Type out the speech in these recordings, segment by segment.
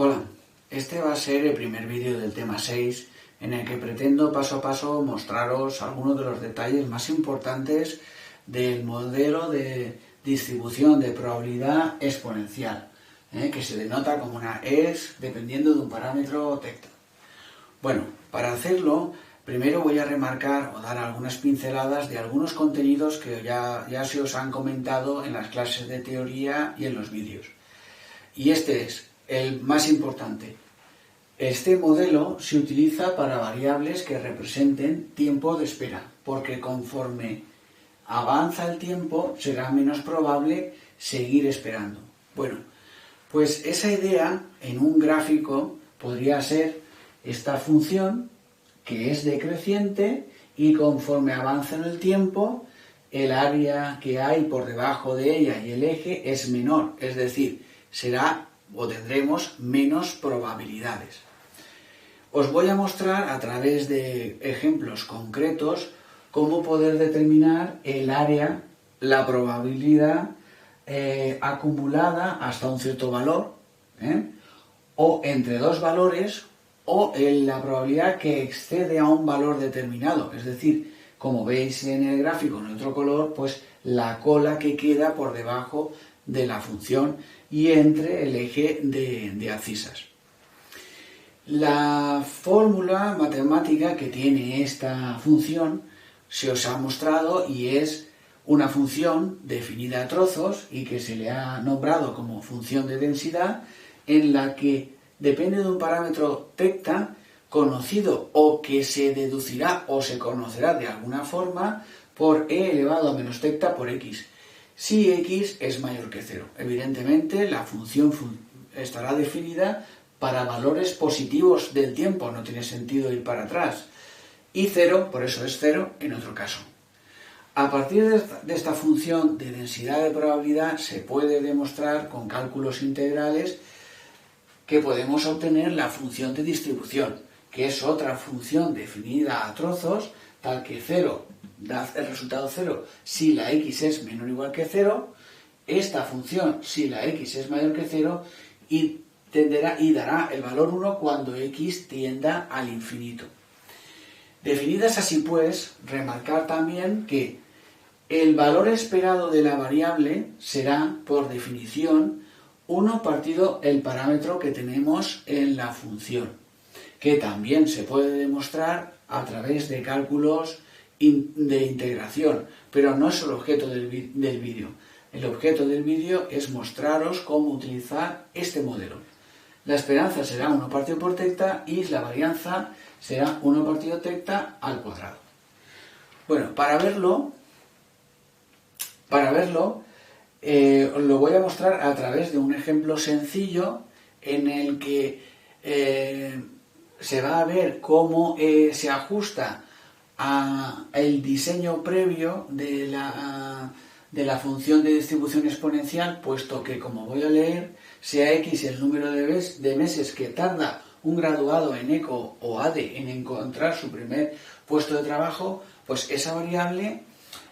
Hola, este va a ser el primer vídeo del tema 6 en el que pretendo paso a paso mostraros algunos de los detalles más importantes del modelo de distribución de probabilidad exponencial, que se denota como una EX dependiendo de un parámetro tecta. Bueno, para hacerlo, primero voy a remarcar o dar algunas pinceladas de algunos contenidos que ya se os han comentado en las clases de teoría y en los vídeos. Y este es el más importante. Este modelo se utiliza para variables que representen tiempo de espera, porque conforme avanza el tiempo será menos probable seguir esperando. Bueno, pues esa idea en un gráfico podría ser esta función que es decreciente y conforme avanza en el tiempo el área que hay por debajo de ella y el eje es menor, es decir, será o tendremos menos probabilidades. Os voy a mostrar a través de ejemplos concretos cómo poder determinar el área, la probabilidad acumulada hasta un cierto valor, o entre dos valores, o la probabilidad que excede a un valor determinado. Es decir, como veis en el gráfico en otro color, pues la cola que queda por debajo de la función y entre el eje de abscisas. La fórmula matemática que tiene esta función se os ha mostrado y es una función definida a trozos y que se le ha nombrado como función de densidad, en la que depende de un parámetro tecta conocido o que se deducirá o se conocerá de alguna forma por e elevado a menos tecta por x. Si x es mayor que 0. Evidentemente la función estará definida para valores positivos del tiempo, no tiene sentido ir para atrás. Y 0, por eso es 0 en otro caso. A partir de esta función de densidad de probabilidad se puede demostrar con cálculos integrales que podemos obtener la función de distribución, que es otra función definida a trozos, tal que 0 da el resultado 0 si la x es menor o igual que 0, esta función si la x es mayor que 0 y dará el valor 1 cuando x tienda al infinito. Definidas así pues, remarcar también que el valor esperado de la variable será, por definición, 1 partido el parámetro que tenemos en la función, que también se puede demostrar a través de cálculos de integración, pero no es el objeto del vídeo. El objeto del vídeo es mostraros cómo utilizar este modelo. La esperanza será 1 partido por tecta y la varianza será 1 partido tecta al cuadrado. Bueno, para verlo os lo voy a mostrar a través de un ejemplo sencillo en el que se va a ver cómo se ajusta al diseño previo de la función de distribución exponencial, puesto que, como voy a leer, sea x el número de meses que tarda un graduado en ECO o ADE en encontrar su primer puesto de trabajo, pues esa variable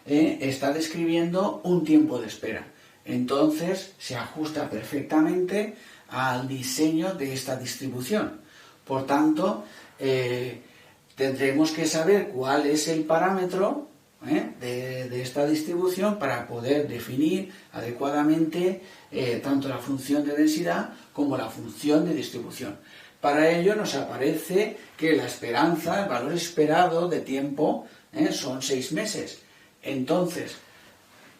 está describiendo un tiempo de espera. Entonces se ajusta perfectamente al diseño de esta distribución. Por tanto, tendremos que saber cuál es el parámetro de esta distribución para poder definir adecuadamente tanto la función de densidad como la función de distribución. Para ello nos aparece que la esperanza, el valor esperado de tiempo, son 6 meses. Entonces,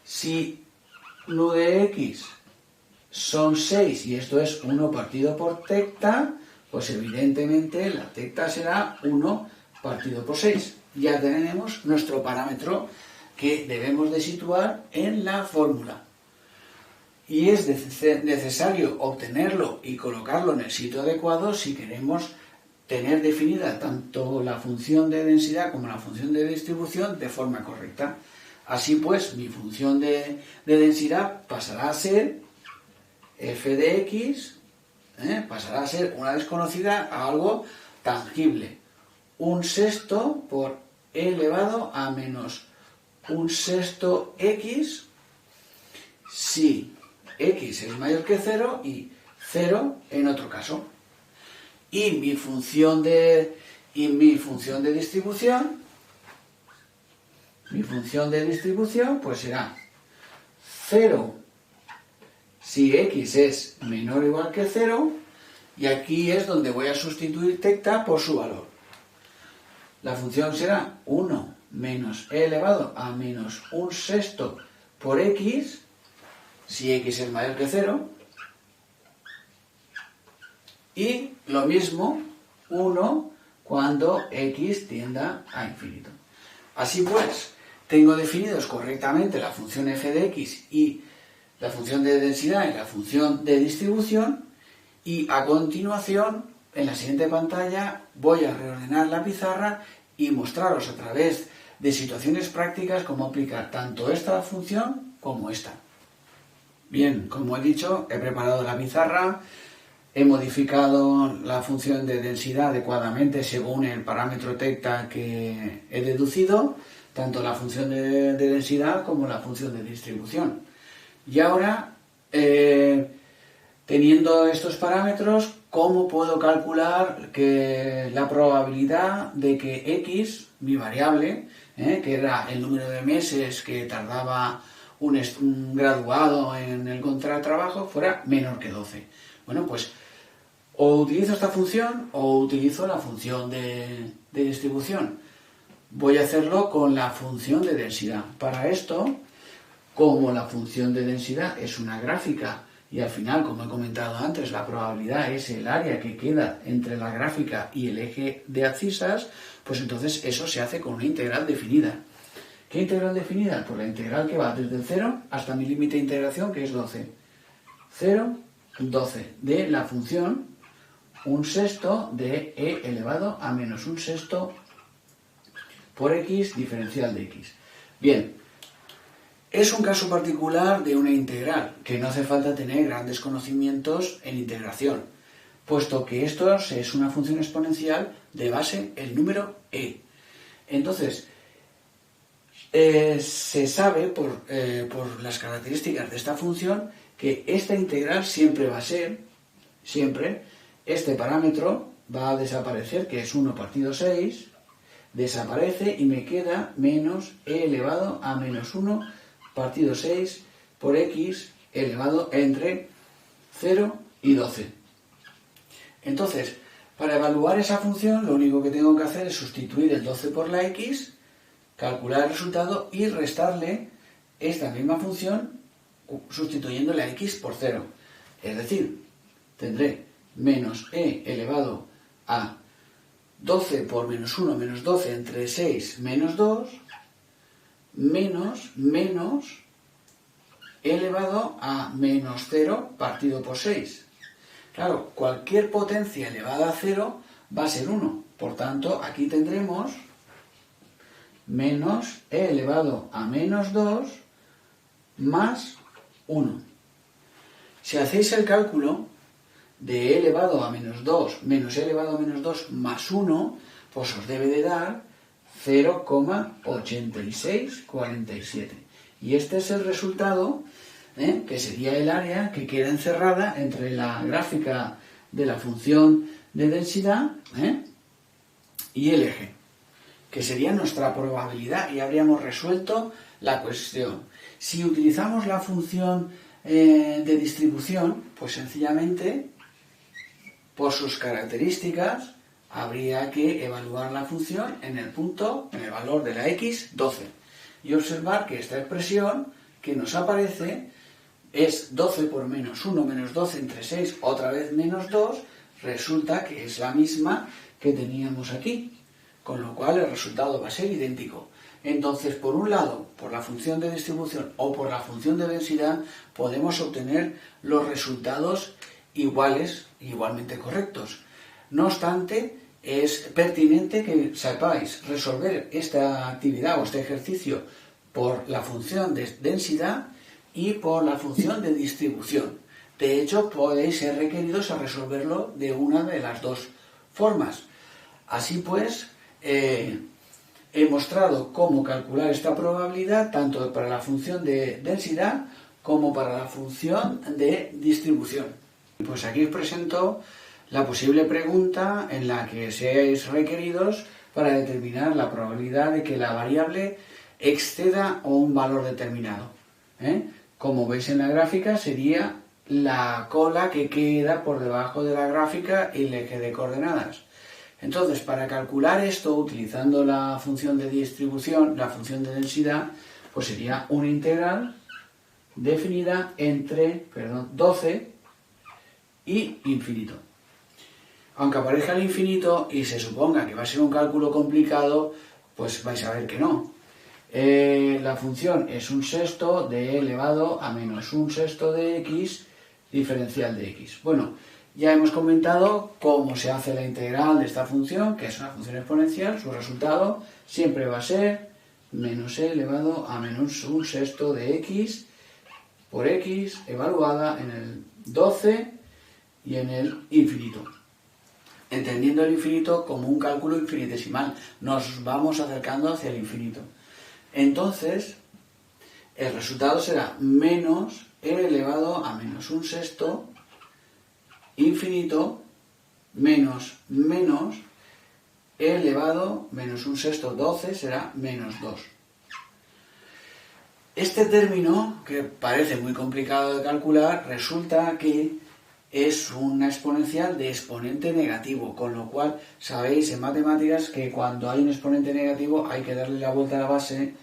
si nu de x son 6 y esto es 1 partido por tecta, pues evidentemente la tecta será 1 partido por 6. Ya tenemos nuestro parámetro que debemos de situar en la fórmula. Y es necesario obtenerlo y colocarlo en el sitio adecuado si queremos tener definida tanto la función de densidad como la función de distribución de forma correcta. Así pues, mi función de densidad pasará a ser f de x, pasará a ser una desconocida a algo tangible. 1/6 por e elevado a menos 1/6 x si x es mayor que 0 y 0 en otro caso. y mi función de distribución, pues será 0 si x es menor o igual que 0, y aquí es donde voy a sustituir tecta por su valor. La función será 1 menos e elevado a menos 1/6 por x, si x es mayor que 0, y lo mismo 1 cuando x tienda a infinito. Así pues, tengo definidos correctamente la función f de x y la función de densidad y la función de distribución, y a continuación, en la siguiente pantalla, voy a reordenar la pizarra y mostraros a través de situaciones prácticas cómo aplicar tanto esta función como esta. Bien, como he dicho, he preparado la pizarra, he modificado la función de densidad adecuadamente según el parámetro tecta que he deducido, tanto la función de densidad como la función de distribución. Y ahora, teniendo estos parámetros, ¿cómo puedo calcular la probabilidad de que x, mi variable, que era el número de meses que tardaba un graduado en encontrar trabajo, fuera menor que 12? Bueno, pues o utilizo esta función o utilizo la función de distribución. Voy a hacerlo con la función de densidad. Para esto, como la función de densidad es una gráfica y al final, como he comentado antes, la probabilidad es el área que queda entre la gráfica y el eje de abscisas, pues entonces eso se hace con una integral definida. ¿Qué integral definida? Pues la integral que va desde el 0 hasta mi límite de integración, que es 12. 0, 12 de la función 1/6 de e elevado a menos 1/6 por x diferencial de x. Bien, es un caso particular de una integral, que no hace falta tener grandes conocimientos en integración, puesto que esto es una función exponencial de base el número e. Entonces, se sabe por las características de esta función que esta integral siempre va a ser, este parámetro va a desaparecer, que es 1 partido 6, desaparece y me queda menos e elevado a menos 1 partido 6 por x elevado entre 0 y 12. Entonces, para evaluar esa función, lo único que tengo que hacer es sustituir el 12 por la x, calcular el resultado y restarle esta misma función sustituyendo la x por 0. Es decir, tendré menos e elevado a 12 por menos 1 menos 12 entre 6 menos 2 menos e elevado a menos 0 partido por 6. Claro, cualquier potencia elevada a 0 va a ser 1. Por tanto, aquí tendremos menos e elevado a menos 2 más 1. Si hacéis el cálculo de e elevado a menos 2 menos e elevado a menos 2 más 1, pues os debe de dar 0,8647. Y este es el resultado, que sería el área que queda encerrada entre la gráfica de la función de densidad y el eje, que sería nuestra probabilidad, y habríamos resuelto la cuestión. Si utilizamos la función de distribución, pues sencillamente, por sus características, habría que evaluar la función en el valor de la x, 12. Y observar que esta expresión que nos aparece es 12 por menos 1 menos 12 entre 6, otra vez menos 2, resulta que es la misma que teníamos aquí, con lo cual el resultado va a ser idéntico. Entonces, por un lado, por la función de distribución o por la función de densidad, podemos obtener los resultados igualmente correctos. No obstante, es pertinente que sepáis resolver esta actividad o este ejercicio por la función de densidad y por la función de distribución. De hecho, podéis ser requeridos a resolverlo de una de las dos formas. Así pues, he mostrado cómo calcular esta probabilidad tanto para la función de densidad como para la función de distribución. Pues aquí os presento la posible pregunta en la que seáis requeridos para determinar la probabilidad de que la variable exceda a un valor determinado. Como veis en la gráfica, sería la cola que queda por debajo de la gráfica y el eje de coordenadas. Entonces, para calcular esto utilizando la función de distribución, la función de densidad, pues sería una integral definida entre 12 y infinito. Aunque aparezca el infinito y se suponga que va a ser un cálculo complicado, pues vais a ver que no. La función es un sexto de e elevado a menos un sexto de x diferencial de x. Bueno, ya hemos comentado cómo se hace la integral de esta función, que es una función exponencial. Su resultado siempre va a ser menos e elevado a menos un sexto de x por x evaluada en el 12 y en el infinito. Entendiendo el infinito como un cálculo infinitesimal, nos vamos acercando hacia el infinito. Entonces, el resultado será menos e elevado a menos un sexto infinito menos e elevado menos un sexto 12 será menos 2. Este término, que parece muy complicado de calcular, resulta que es una exponencial de exponente negativo, con lo cual sabéis en matemáticas que cuando hay un exponente negativo hay que darle la vuelta a la base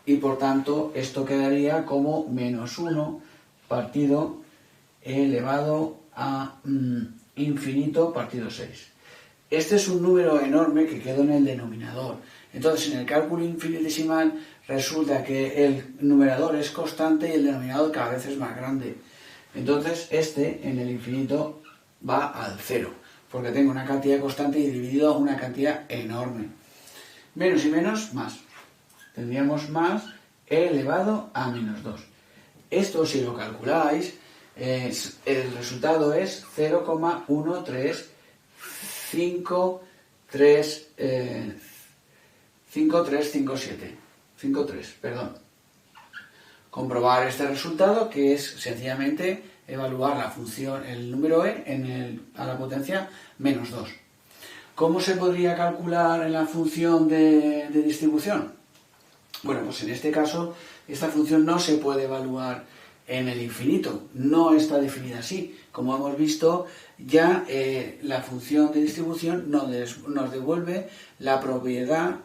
y por tanto esto quedaría como menos 1 partido e elevado a infinito partido 6. Este es un número enorme que quedó en el denominador. Entonces, en el cálculo infinitesimal resulta que el numerador es constante y el denominador cada vez es más grande. Entonces, este en el infinito va al 0, porque tengo una cantidad constante y dividido a una cantidad enorme. Menos y menos, más. Tendríamos más e elevado a menos 2. Esto, si lo calculáis, el resultado es 0,1355357. Comprobar este resultado, que es sencillamente evaluar la función, el número e a la potencia menos 2. ¿Cómo se podría calcular en la función de distribución? Bueno, pues en este caso, esta función no se puede evaluar en el infinito, no está definida así. Como hemos visto, ya la función de distribución nos devuelve la probabilidad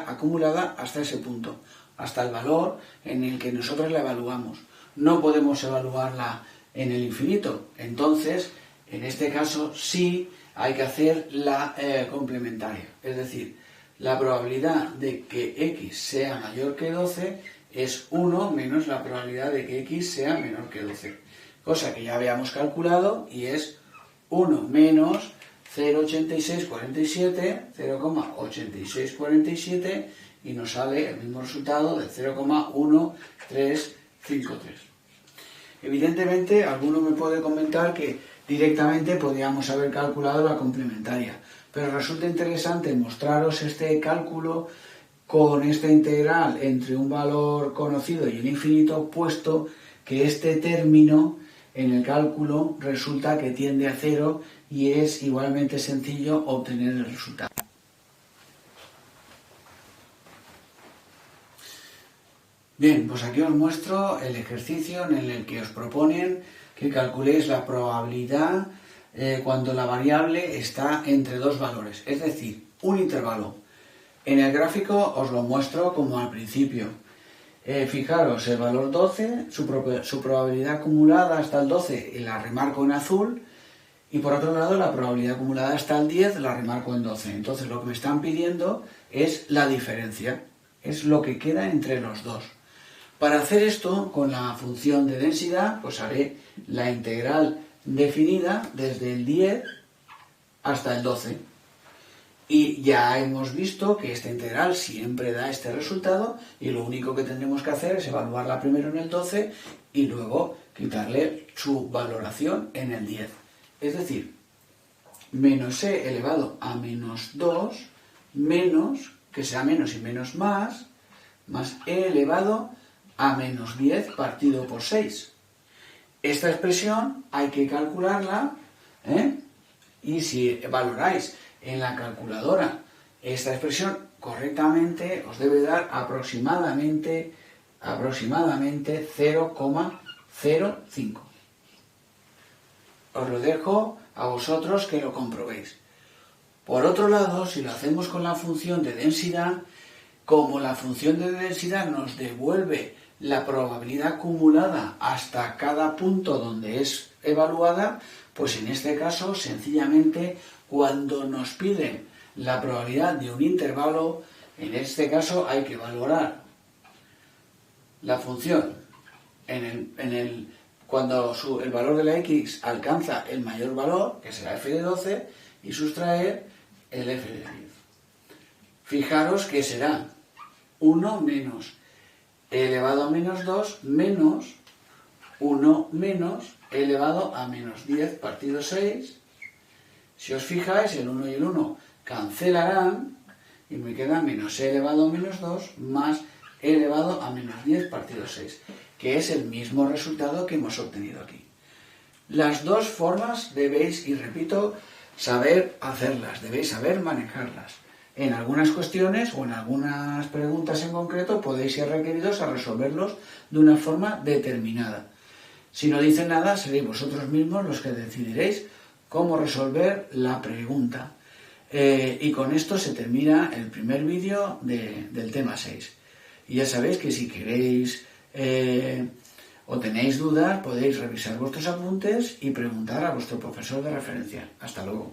acumulada hasta ese punto, hasta el valor en el que nosotros la evaluamos. No podemos evaluarla en el infinito. Entonces, en este caso sí hay que hacer la complementaria. Es decir, la probabilidad de que x sea mayor que 12 es 1 menos la probabilidad de que x sea menor que 12. Cosa que ya habíamos calculado y es 1 menos 0,8647 y nos sale el mismo resultado de 0,1353. Evidentemente, alguno me puede comentar que directamente podríamos haber calculado la complementaria, pero resulta interesante mostraros este cálculo con esta integral entre un valor conocido y el infinito, puesto que este término en el cálculo resulta que tiende a 0 y es igualmente sencillo obtener el resultado. Bien, pues aquí os muestro el ejercicio en el que os proponen que calculéis la probabilidad cuando la variable está entre dos valores, es decir, un intervalo. En el gráfico os lo muestro como al principio. Fijaros, el valor 12, su probabilidad acumulada hasta el 12 la remarco en azul, y por otro lado la probabilidad acumulada hasta el 10 la remarco en 12. Entonces lo que me están pidiendo es la diferencia, es lo que queda entre los dos. Para hacer esto con la función de densidad, pues haré la integral definida desde el 10 hasta el 12. Y ya hemos visto que esta integral siempre da este resultado y lo único que tendremos que hacer es evaluarla primero en el 12 y luego quitarle su valoración en el 10. Es decir, menos e elevado a menos 2 menos, que sea menos y menos más e elevado a menos 10 partido por 6. Esta expresión hay que calcularla Y si valoráis en la calculadora esta expresión correctamente, os debe dar aproximadamente 0,05. Os lo dejo a vosotros que lo comprobéis. Por otro lado, si lo hacemos con la función de densidad, como la función de densidad nos devuelve la probabilidad acumulada hasta cada punto donde es evaluada, pues en este caso, sencillamente, cuando nos piden la probabilidad de un intervalo, en este caso hay que valorar la función cuando el valor de la x alcanza el mayor valor, que será f de 12, y sustraer el f de 10. Fijaros que será 1 menos e elevado a menos 2 menos 1 menos e elevado a menos 10 partido 6. Si os fijáis, el 1 y el 1 cancelarán y me queda menos e elevado a menos 2 más e elevado a menos 10 partido 6, que es el mismo resultado que hemos obtenido aquí. Las dos formas debéis, y repito, saber hacerlas, debéis saber manejarlas. En algunas cuestiones o en algunas preguntas en concreto podéis ser requeridos a resolverlos de una forma determinada. Si no dice nada, seréis vosotros mismos los que decidiréis cómo resolver la pregunta. Y con esto se termina el primer vídeo del tema 6. Y ya sabéis que si queréis o tenéis dudas, podéis revisar vuestros apuntes y preguntar a vuestro profesor de referencia. Hasta luego.